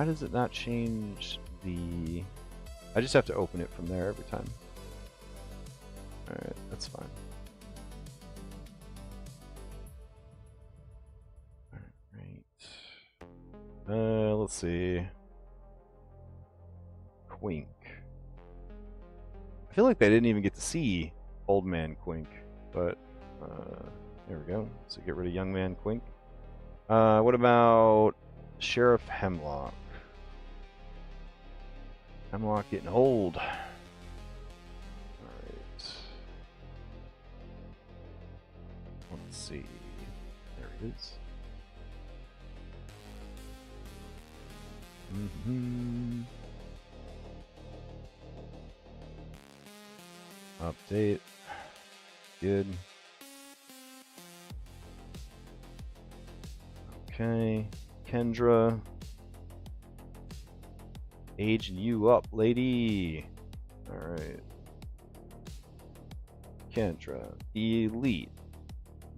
does it not change the... I just have to open it from there every time. Alright, that's fine. Alright. Let's see. Quink. I feel like they didn't even get to see Old Man Quink, but there we go. So get rid of Young Man Quink. What about Sheriff Hemlock? Hemlock getting old. Alright. Let's see. There it is. Update. Good. Okay. Kendra. Aging you up, lady. Alright. Kendra. Elite.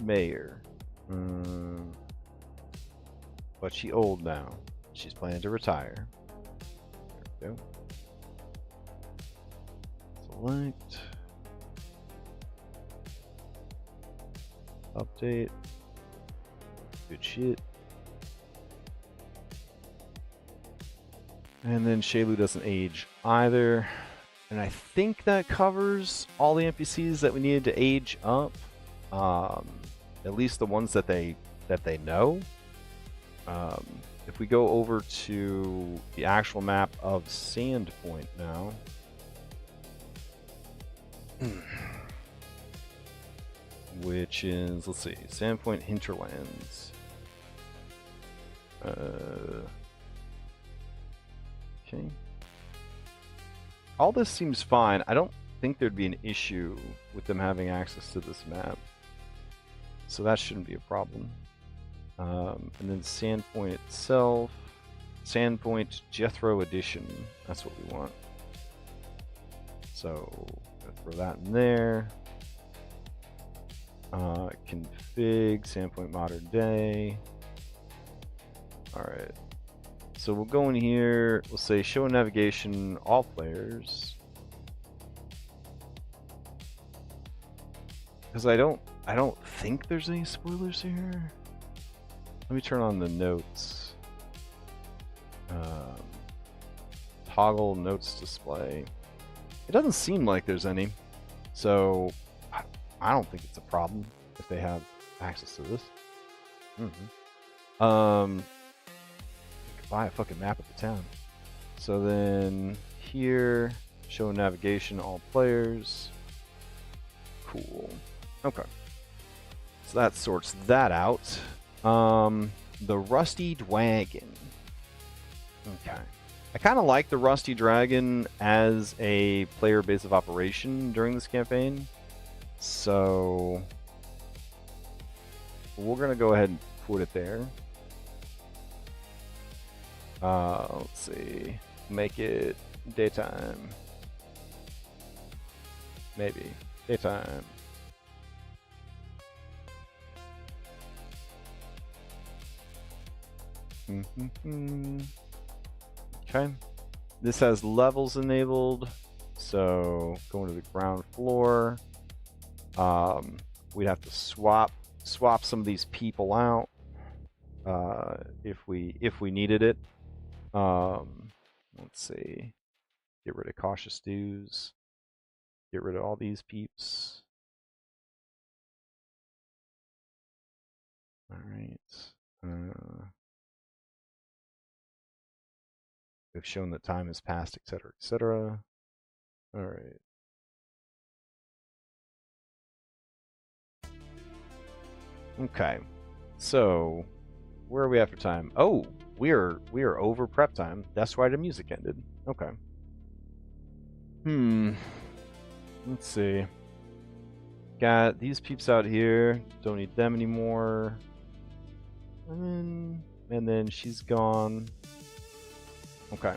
Mayor. But she old now. She's planning to retire. There we go. Select. Update. Good shit. And then Shaylu doesn't age either. And I think that covers all the NPCs that we needed to age up. At least the ones that they know. If we go over to the actual map of Sandpoint now. Which is, let's see, Sandpoint Hinterlands. Okay. All this seems fine. I don't think there'd be an issue with them having access to this map. So that shouldn't be a problem. And then Sandpoint itself. Sandpoint Jethro Edition. That's what we want. So, throw that in there. Config, Sandpoint Modern Day. Alright. So we'll go in here, we'll say show navigation all players. Because I don't think there's any spoilers here. Let me turn on the notes. Toggle notes display. It doesn't seem like there's any. So I don't think it's a problem if they have access to this. Buy a fucking map of the town. So then here, show navigation all players. Cool. Okay. So that sorts that out. The Rusty Dragon. Okay. I kind of like the Rusty Dragon as a player base of operation during this campaign. So we're going to go ahead and put it there. Let's see. Make it daytime. Maybe. Daytime. Okay. This has levels enabled. So going to the ground floor. We'd have to swap some of these people out if we needed it. Let's see. Get rid of cautious dues. Get rid of all these peeps. All right. We've shown that time has passed, etc., etc. All right. Okay. So, where are we after time? Oh, we are over prep time. That's why the music ended. Okay. Let's see. Got these peeps out here. Don't need them anymore. And then she's gone. Okay.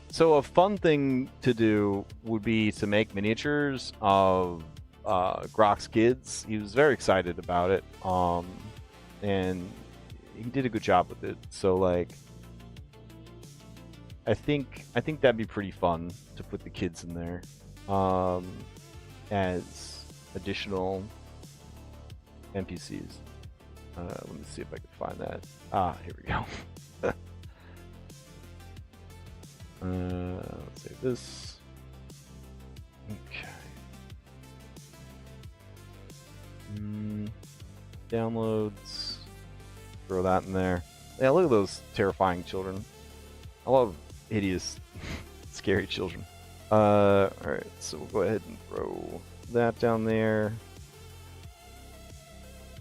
So a fun thing to do would be to make miniatures of Grok's kids. He was very excited about it. And he did a good job with it. So like I think that'd be pretty fun to put the kids in there. As additional NPCs. Let me see if I can find that. Ah, here we go. Let's save this. Okay. Downloads. Throw that in there. Yeah, look at those terrifying children. I love hideous, scary children. Alright, so we'll go ahead and throw that down there.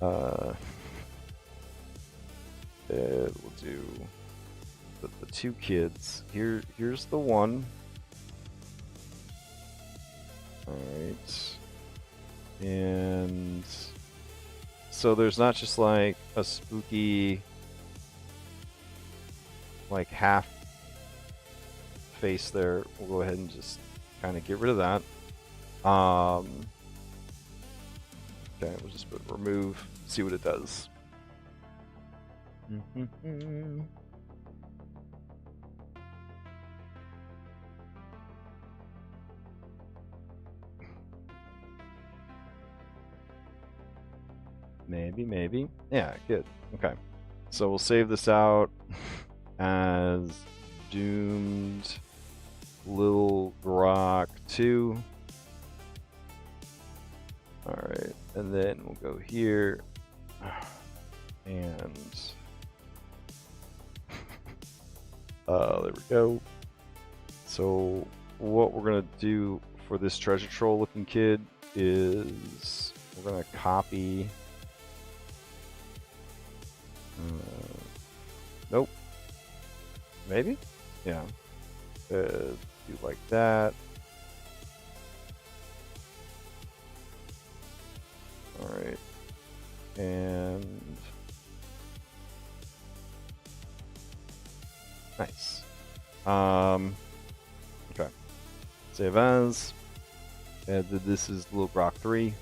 We'll do the two kids. Here's the one. Alright. And so there's not just like a spooky like half face there. We'll go ahead and just kind of get rid of that. Okay, we'll just put remove, see what it does. Maybe. Yeah, good. Okay. So we'll save this out as Doomed Little Grok 2. Alright, and then we'll go here and there we go. So what we're gonna do for this treasure troll looking kid is we're gonna copy nope. Maybe? Yeah. Do like that. Alright. And nice. Okay. Save as. And this is Little Grok 3.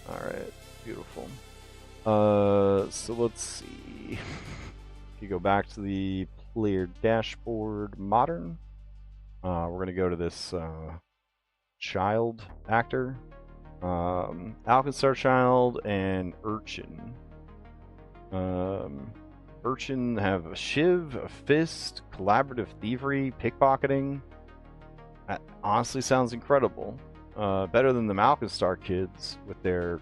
Alright, beautiful. So let's see. You go back to the player dashboard modern. We're gonna go to this child actor. Alkenstar Child and Urchin. Urchin have a shiv, a fist, collaborative thievery, pickpocketing. That honestly sounds incredible. Better than the Alkenstar kids with their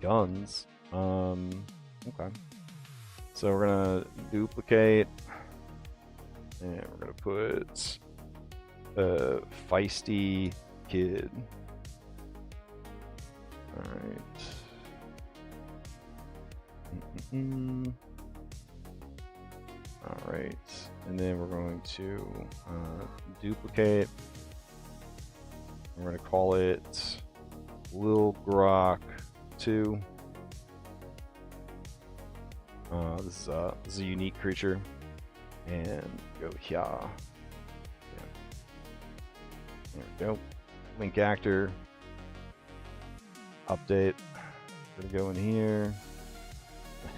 guns. Okay. So we're gonna duplicate, and we're gonna put a feisty kid. All right. All right, and then we're going to duplicate. We're going to call it Lil Grok 2. This is a unique creature, and go here. Yeah. There we go. Link actor. Update. Gonna go in here,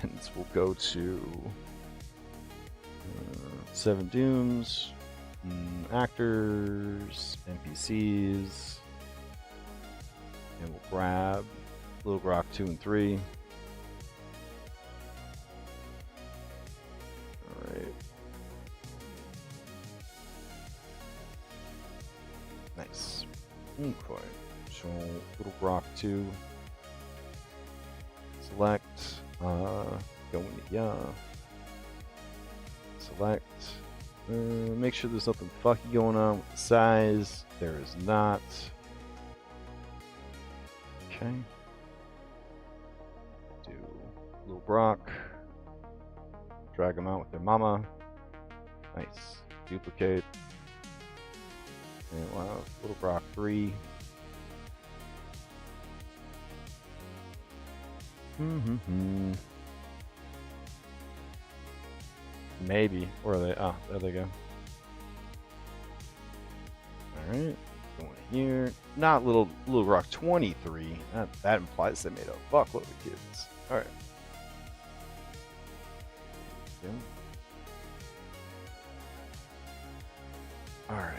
and we'll go to 7 Dooms, actors, NPCs, and we'll grab Little Grok 2 and 3. Alright. Nice. Okay. So Little Grok 2. Select. Go in yeah. Select. Make sure there's nothing fucky going on with the size. There is not. Okay. Do Little Brock. Drag them out with their mama. Nice. Duplicate. And we'll have Little Brock 3. Maybe. Where are they? Oh, there they go. Alright. Going here. Not Little Rock 23. That implies they made a fuckload of kids. Alright. Alright.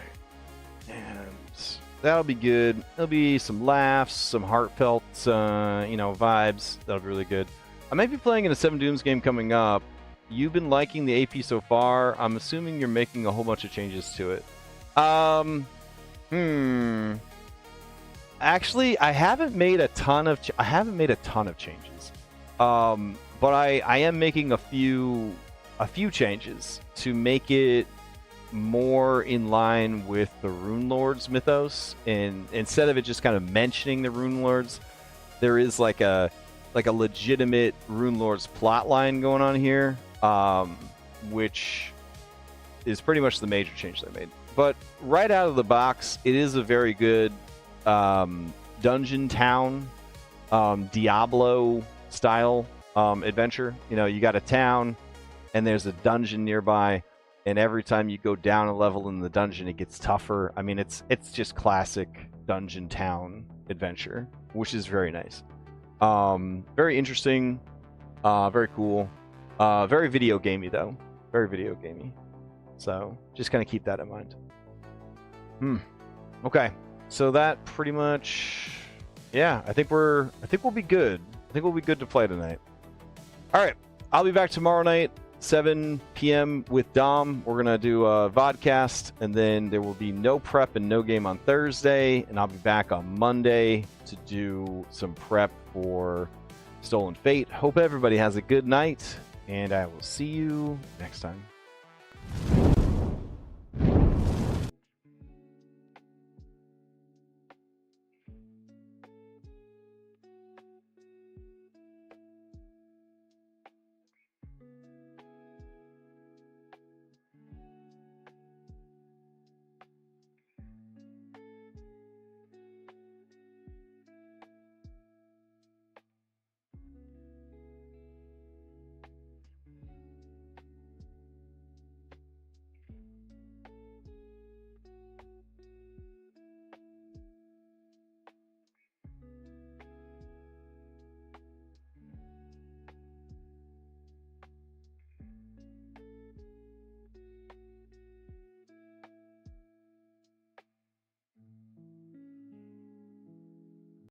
And that'll be good. There'll be some laughs, some heartfelt, vibes. That'll be really good. I might be playing in a 7 Dooms game coming up. You've been liking the AP so far. I'm assuming you're making a whole bunch of changes to it. Actually, I haven't made a ton of changes. But I am making a few changes to make it more in line with the Rune Lords mythos, and instead of it just kind of mentioning the Rune Lords, there is like a legitimate Rune Lords plot line going on here, which is pretty much the major change they made. But right out of the box, it is a very good dungeon town, Diablo style adventure. You got a town and there's a dungeon nearby, and every time you go down a level in the dungeon, it gets tougher. I mean, it's just classic dungeon town adventure, which is very nice. Very interesting, very cool, very video gamey though, very video gamey. So just kind of keep that in mind. Okay, so that pretty much, yeah. I think we'll be good. I think we'll be good to play tonight. All right, I'll be back tomorrow night, 7 p.m. with Dom. We're gonna do a vodcast, and then there will be no prep and no game on Thursday, and I'll be back on Monday to do some prep for Stolen Fate. Hope everybody has a good night, and I will see you next time.